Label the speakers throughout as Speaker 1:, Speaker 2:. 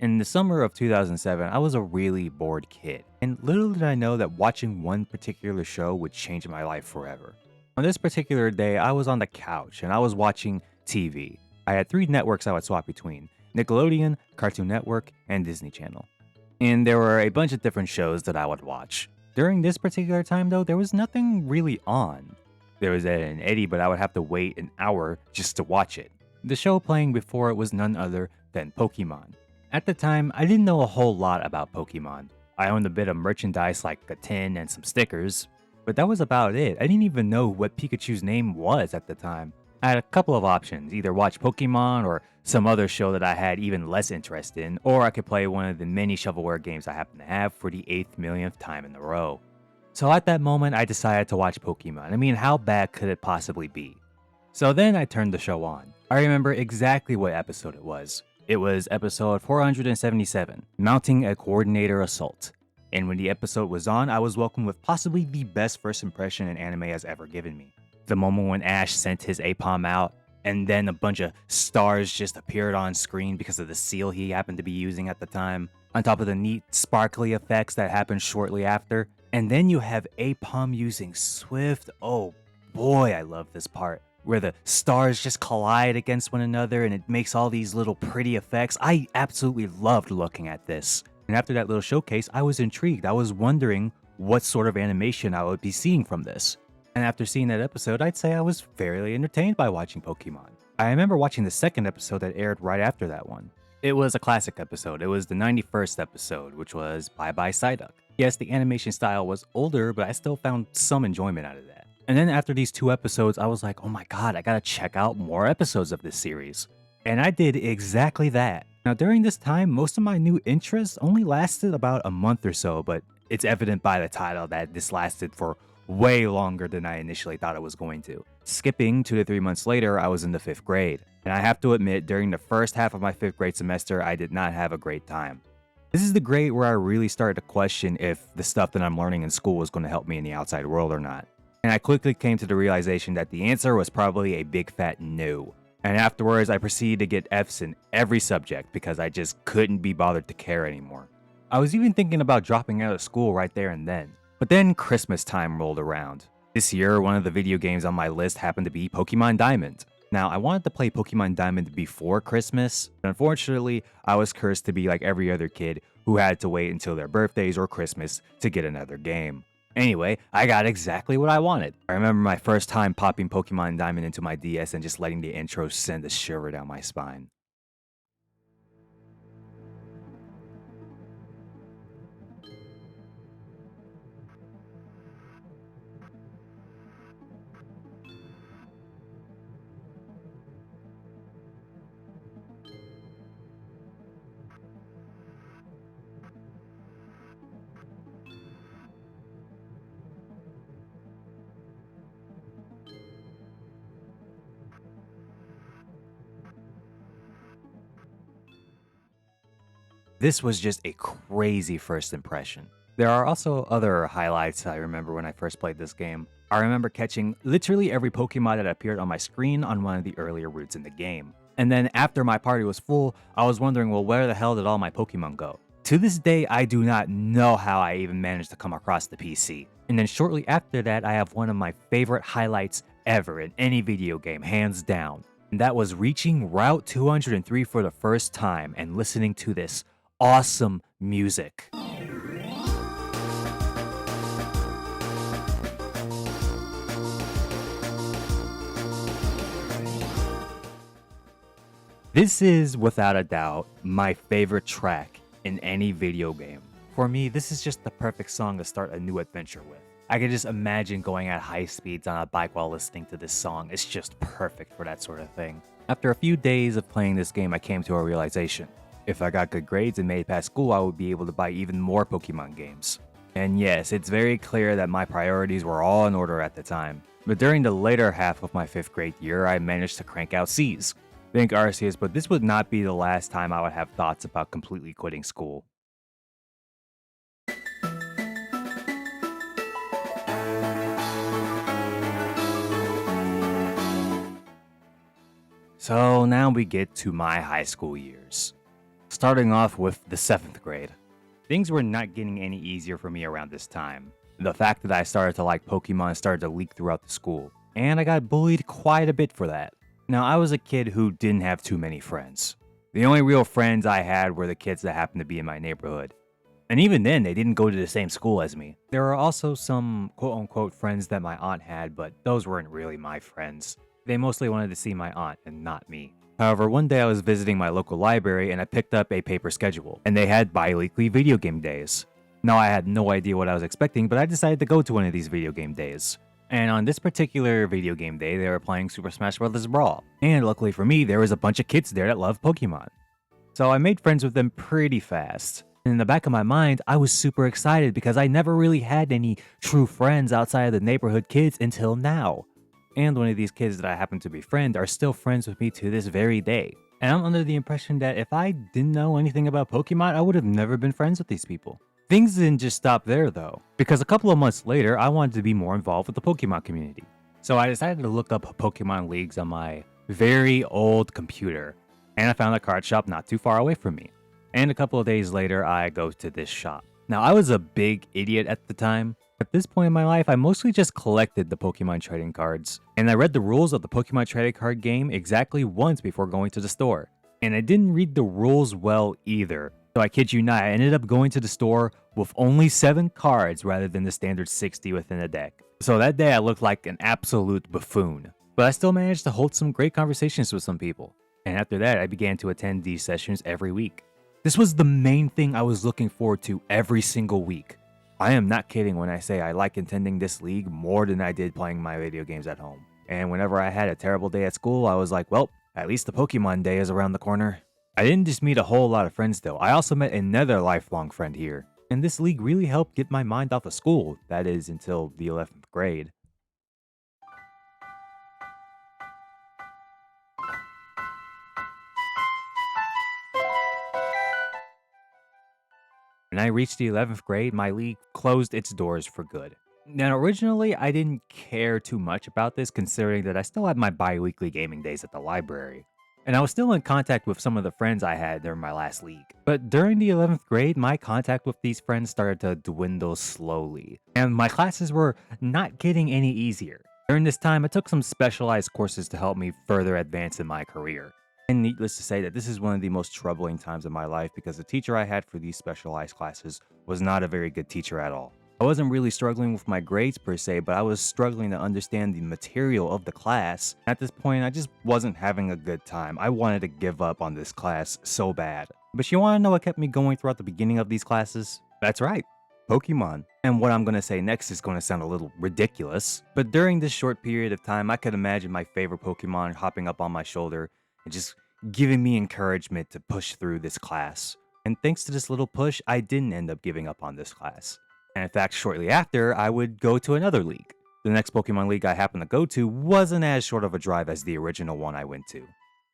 Speaker 1: In the summer of 2007, I was a really bored kid, and little did I know that watching one particular show would change my life forever. On this particular day, I was on the couch and I was watching TV. I had three networks I would swap between: Nickelodeon, Cartoon Network, and Disney Channel. And there were a bunch of different shows that I would watch. During this particular time, though, there was nothing really on. There was Ed and Eddie, but I would have to wait an hour just to watch it. The show playing before it was none other than Pokemon. At the time, I didn't know a whole lot about Pokemon. I owned a bit of merchandise like a tin and some stickers, but that was about it. I didn't even know what Pikachu's name was at the time. I had a couple of options: either watch Pokemon or some other show that I had even less interest in, or I could play one of the many shovelware games I happen to have for the 8th millionth time in a row. So at that moment, I decided to watch Pokemon. I mean, how bad could it possibly be? So then I turned the show on. I remember exactly what episode it was. It was episode 477, Mounting a Coordinator Assault. And when the episode was on, I was welcomed with possibly the best first impression an anime has ever given me. The moment when Ash sent his Apom out, and then a bunch of stars just appeared on screen because of the seal he happened to be using at the time, on top of the neat sparkly effects that happened shortly after. And then you have Apom using Swift. Oh boy, I love this part, where the stars just collide against one another and it makes all these little pretty effects. I absolutely loved looking at this. And after that little showcase, I was intrigued. I was wondering what sort of animation I would be seeing from this. And after seeing that episode, I'd say I was fairly entertained by watching Pokemon. I remember watching the second episode that aired right after that one. It was a classic episode. It was the 91st episode, which was Bye Bye Psyduck. Yes, the animation style was older, but I still found some enjoyment out of that. And then after these two episodes, I was like, oh my god, I gotta check out more episodes of this series. And I did exactly that. Now, during this time, most of my new interests only lasted about a month or so, but it's evident by the title that this lasted for way longer than I initially thought it was going to. Skipping 2 to 3 months later, I was in the 5th grade. And I have to admit, during the first half of my 5th grade semester, I did not have a great time. This is the grade where I really started to question if the stuff that I'm learning in school was going to help me in the outside world or not. And I quickly came to the realization that the answer was probably a big fat no. And afterwards, I proceeded to get F's in every subject because I just couldn't be bothered to care anymore. I was even thinking about dropping out of school right there and then. But then Christmas time rolled around. This year, one of the video games on my list happened to be Pokemon Diamond. Now, I wanted to play Pokemon Diamond before Christmas, but unfortunately, I was cursed to be like every other kid who had to wait until their birthdays or Christmas to get another game. Anyway, I got exactly what I wanted. I remember my first time popping Pokemon Diamond into my DS and just letting the intro send a shiver down my spine. This was just a crazy first impression. There are also other highlights I remember when I first played this game. I remember catching literally every Pokemon that appeared on my screen on one of the earlier routes in the game. And then after my party was full, I was wondering, well, where the hell did all my Pokemon go? To this day, I do not know how I even managed to come across the PC. And then shortly after that, I have one of my favorite highlights ever in any video game, hands down. And that was reaching Route 203 for the first time and listening to this awesome music. This is, without a doubt, my favorite track in any video game. For me, this is just the perfect song to start a new adventure with. I can just imagine going at high speeds on a bike while listening to this song. It's just perfect for that sort of thing. After a few days of playing this game, I came to a realization. If I got good grades and made it past school, I would be able to buy even more Pokemon games. And yes, it's very clear that my priorities were all in order at the time. But during the later half of my 5th grade year, I managed to crank out C's. Think Arceus, but this would not be the last time I would have thoughts about completely quitting school. So now we get to my high school years. Starting off with the 7th grade. Things were not getting any easier for me around this time. The fact that I started to like Pokemon started to leak throughout the school, and I got bullied quite a bit for that. Now, I was a kid who didn't have too many friends. The only real friends I had were the kids that happened to be in my neighborhood. And even then, they didn't go to the same school as me. There were also some quote unquote friends that my aunt had, but those weren't really my friends. They mostly wanted to see my aunt and not me. However, one day I was visiting my local library and I picked up a paper schedule, and they had bi-weekly video game days. Now, I had no idea what I was expecting, but I decided to go to one of these video game days. And on this particular video game day, they were playing Super Smash Bros. Brawl. And luckily for me, there was a bunch of kids there that loved Pokemon. So I made friends with them pretty fast. And in the back of my mind, I was super excited because I never really had any true friends outside of the neighborhood kids until now. And one of these kids that I happen to befriend are still friends with me to this very day. And I'm under the impression that if I didn't know anything about Pokemon, I would have never been friends with these people. Things didn't just stop there though, because a couple of months later, I wanted to be more involved with the Pokemon community. So I decided to look up Pokemon leagues on my very old computer, and I found a card shop not too far away from me. And a couple of days later, I go to this shop. Now, I was a big idiot at the time. At this point in my life, I mostly just collected the Pokemon trading cards, and I read the rules of the Pokemon trading card game exactly once before going to the store. And I didn't read the rules well either. So I kid you not, I ended up going to the store with only 7 cards rather than the standard 60 within a deck. So that day I looked like an absolute buffoon. But I still managed to hold some great conversations with some people. And after that, I began to attend these sessions every week. This was the main thing I was looking forward to every single week. I am not kidding when I say I like attending this league more than I did playing my video games at home. And whenever I had a terrible day at school, I was like, well, at least the Pokemon day is around the corner. I didn't just meet a whole lot of friends though, I also met another lifelong friend here. And this league really helped get my mind off of school, that is until the 11th grade. When I reached the 11th grade, my league closed its doors for good. Now, originally, I didn't care too much about this considering that I still had my bi-weekly gaming days at the library. And I was still in contact with some of the friends I had during my last league. But during the 11th grade, my contact with these friends started to dwindle slowly. And my classes were not getting any easier. During this time, I took some specialized courses to help me further advance in my career. And needless to say that this is one of the most troubling times of my life because the teacher I had for these specialized classes was not a very good teacher at all. I wasn't really struggling with my grades per se, but I was struggling to understand the material of the class. At this point, I just wasn't having a good time. I wanted to give up on this class so bad. But you want to know what kept me going throughout the beginning of these classes? That's right, Pokemon. And what I'm going to say next is going to sound a little ridiculous, but during this short period of time, I could imagine my favorite Pokemon hopping up on my shoulder and just giving me encouragement to push through this class. And thanks to this little push, I didn't end up giving up on this class. And in fact, shortly after, I would go to another league. The next Pokemon league I happened to go to wasn't as short of a drive as the original one I went to,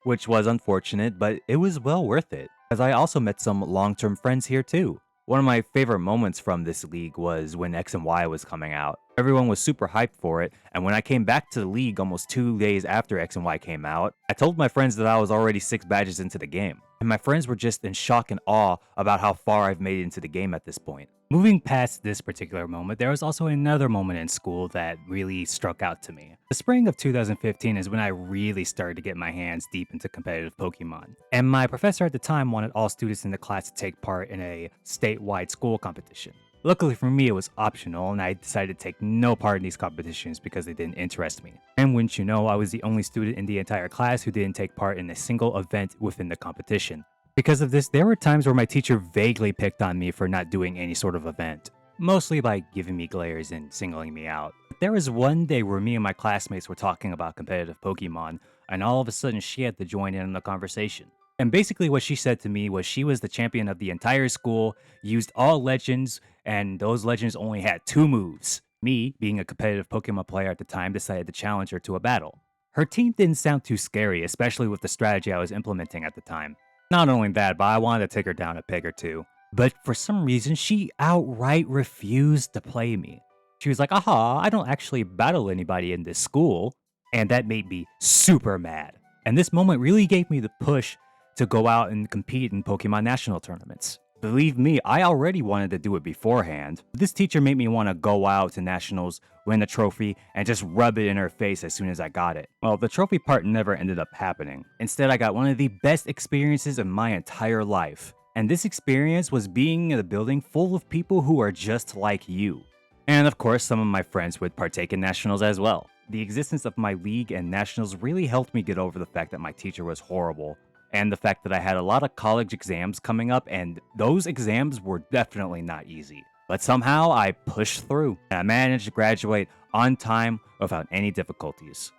Speaker 1: which was unfortunate, but it was well worth it, as I also met some long-term friends here too. One of my favorite moments from this league was when X and Y was coming out. Everyone was super hyped for it, and when I came back to the league almost 2 days after X and Y came out, I told my friends that I was already 6 badges into the game. And my friends were just in shock and awe about how far I've made it into the game at this point. Moving past this particular moment, there was also another moment in school that really struck out to me. The spring of 2015 is when I really started to get my hands deep into competitive Pokemon. And my professor at the time wanted all students in the class to take part in a statewide school competition. Luckily for me, it was optional, and I decided to take no part in these competitions because they didn't interest me. And wouldn't you know, I was the only student in the entire class who didn't take part in a single event within the competition. Because of this, there were times where my teacher vaguely picked on me for not doing any sort of event, mostly by giving me glares and singling me out. But there was one day where me and my classmates were talking about competitive Pokemon, and all of a sudden she had to join in on the conversation. And basically what she said to me was she was the champion of the entire school, used all legends, and those legends only had 2 moves. Me, being a competitive Pokemon player at the time, decided to challenge her to a battle. Her team didn't sound too scary, especially with the strategy I was implementing at the time. Not only that, but I wanted to take her down a peg or two. But for some reason, she outright refused to play me. She was like, aha, I don't actually battle anybody in this school. And that made me super mad. And this moment really gave me the push to go out and compete in Pokemon National tournaments. Believe me, I already wanted to do it beforehand. This teacher made me want to go out to nationals, win a trophy, and just rub it in her face as soon as I got it. Well, the trophy part never ended up happening. Instead, I got one of the best experiences of my entire life. And this experience was being in a building full of people who are just like you. And of course, some of my friends would partake in nationals as well. The existence of my league and nationals really helped me get over the fact that my teacher was horrible, and the fact that I had a lot of college exams coming up, and those exams were definitely not easy. But somehow I pushed through, and I managed to graduate on time without any difficulties.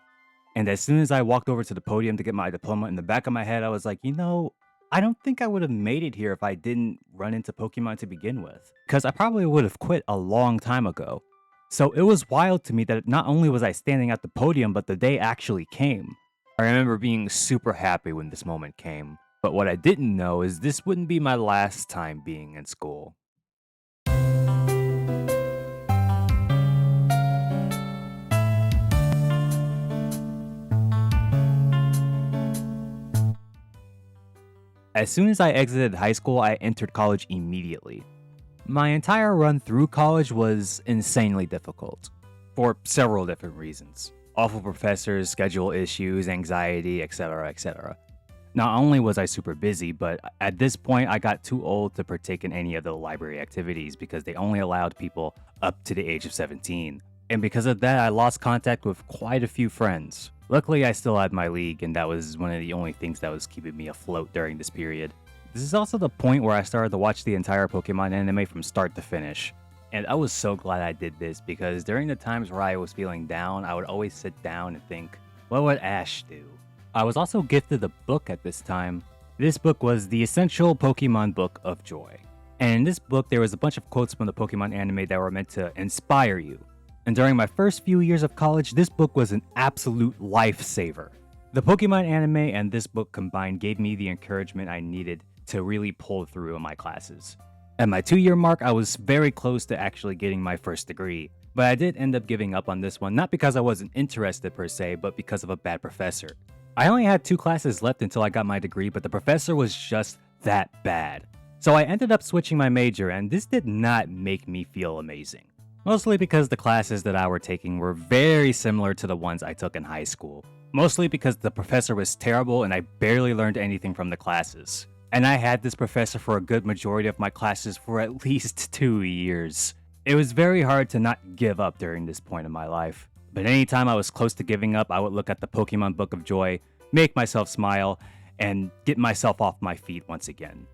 Speaker 1: And as soon as I walked over to the podium to get my diploma, in the back of my head, I was like, I don't think I would have made it here if I didn't run into Pokemon to begin with, because I probably would have quit a long time ago. So it was wild to me that not only was I standing at the podium, but the day actually came. I remember being super happy when this moment came, but what I didn't know is this wouldn't be my last time being in school. As soon as I exited high school, I entered college immediately. My entire run through college was insanely difficult, for several different reasons. Awful professors, schedule issues, anxiety, etc., etc. Not only was I super busy, but at this point I got too old to partake in any of the library activities because they only allowed people up to the age of 17. And because of that, I lost contact with quite a few friends. Luckily, I still had my league, and that was one of the only things that was keeping me afloat during this period. This is also the point where I started to watch the entire Pokemon anime from start to finish. And I was so glad I did this because during the times where I was feeling down, I would always sit down and think, what would Ash do? I was also gifted a book at this time. This book was the Essential Pokemon Book of Joy. And in this book, there was a bunch of quotes from the Pokemon anime that were meant to inspire you. And during my first few years of college, this book was an absolute lifesaver. The Pokemon anime and this book combined gave me the encouragement I needed to really pull through in my classes. At my 2-year mark, I was very close to actually getting my first degree, but I did end up giving up on this one, not because I wasn't interested per se, but because of a bad professor. I only had 2 classes left until I got my degree, but the professor was just that bad. So I ended up switching my major, and this did not make me feel amazing. Mostly because the classes that I were taking were very similar to the ones I took in high school. Mostly because the professor was terrible and I barely learned anything from the classes. And I had this professor for a good majority of my classes for at least 2 years. It was very hard to not give up during this point in my life. But anytime I was close to giving up, I would look at the Pokemon Book of Joy, make myself smile, and get myself off my feet once again.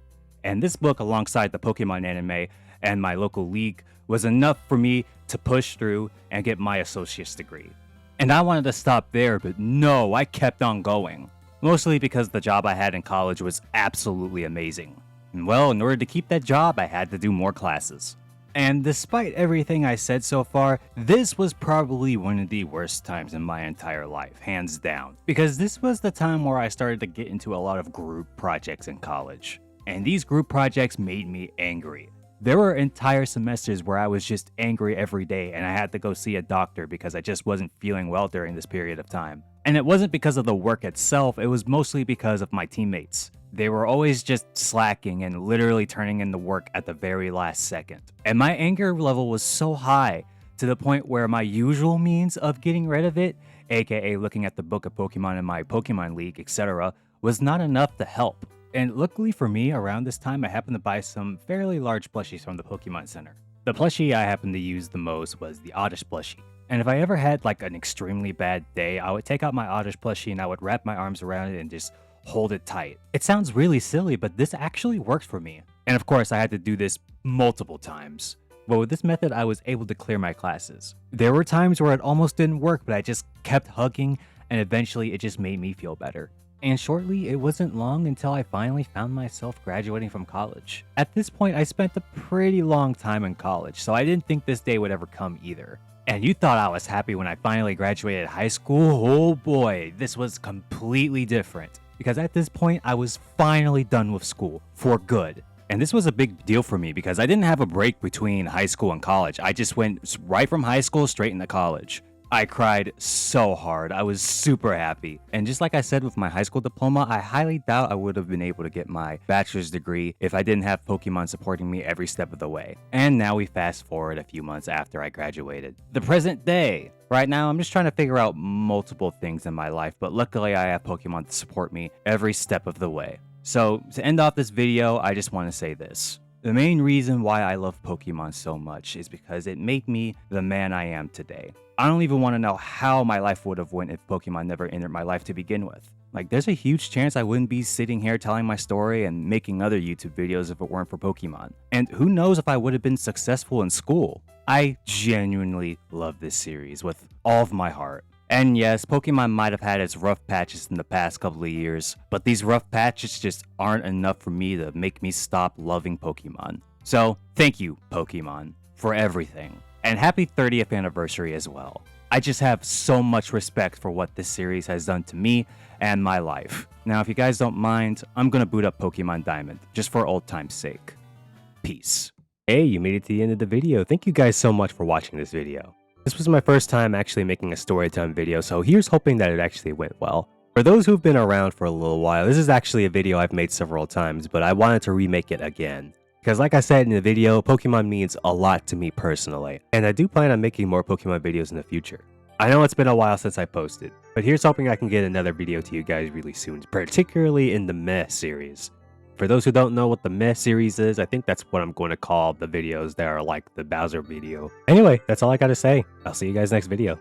Speaker 1: And this book, alongside the Pokemon anime and my local league, was enough for me to push through and get my associate's degree. And I wanted to stop there, but no, I kept on going. Mostly because the job I had in college was absolutely amazing. And well, in order to keep that job, I had to do more classes. And despite everything I said so far, this was probably one of the worst times in my entire life, hands down. Because this was the time where I started to get into a lot of group projects in college. And these group projects made me angry. There were entire semesters where I was just angry every day and I had to go see a doctor because I just wasn't feeling well during this period of time. And it wasn't because of the work itself, it was mostly because of my teammates. They were always just slacking and literally turning in the work at the very last second. And my anger level was so high to the point where my usual means of getting rid of it, aka looking at the book of Pokemon in my Pokemon League, etc., was not enough to help. And luckily for me, around this time, I happened to buy some fairly large plushies from the Pokemon Center. The plushie I happened to use the most was the Oddish plushie. And if I ever had like an extremely bad day, I would take out my Oddish plushie and I would wrap my arms around it and just hold it tight. It sounds really silly, but this actually worked for me. And of course, I had to do this multiple times. But with this method, I was able to clear my classes. There were times where it almost didn't work, but I just kept hugging, and eventually it just made me feel better. And shortly, it wasn't long until I finally found myself graduating from college. At this point, I spent a pretty long time in college, so I didn't think this day would ever come either. And you thought I was happy when I finally graduated high school? Oh boy, this was completely different. Because at this point, I was finally done with school, for good. And this was a big deal for me because I didn't have a break between high school and college. I just went right from high school straight into college. I cried so hard. I was super happy. And just like I said with my high school diploma, I highly doubt I would have been able to get my bachelor's degree if I didn't have Pokemon supporting me every step of the way. And now we fast forward a few months after I graduated. The present day. Right now, I'm just trying to figure out multiple things in my life, but luckily I have Pokemon to support me every step of the way. So, to end off this video, I just want to say this. The main reason why I love Pokemon so much is because it made me the man I am today. I don't even want to know how my life would have went if Pokemon never entered my life to begin with. Like, there's a huge chance I wouldn't be sitting here telling my story and making other YouTube videos if it weren't for Pokemon. And who knows if I would have been successful in school. I genuinely love this series with all of my heart. And yes, Pokemon might have had its rough patches in the past couple of years, but these rough patches just aren't enough for me to make me stop loving Pokemon. So, thank you, Pokemon, for everything. And happy 30th anniversary as well. I just have so much respect for what this series has done to me and my life. Now, if you guys don't mind, I'm gonna boot up Pokemon Diamond, just for old time's sake. Peace. Hey, you made it to the end of the video. Thank you guys so much for watching this video. This was my first time actually making a story time video, so here's hoping that it actually went well. For those who've been around for a little while, this is actually a video I've made several times, but I wanted to remake it again. Because like I said in the video, Pokemon means a lot to me personally, and I do plan on making more Pokemon videos in the future. I know it's been a while since I posted, but here's hoping I can get another video to you guys really soon, particularly in the Meh series. For those who don't know what the Meh series is, I think that's what I'm going to call the videos that are like the Bowser video. Anyway, that's all I gotta say. I'll see you guys next video.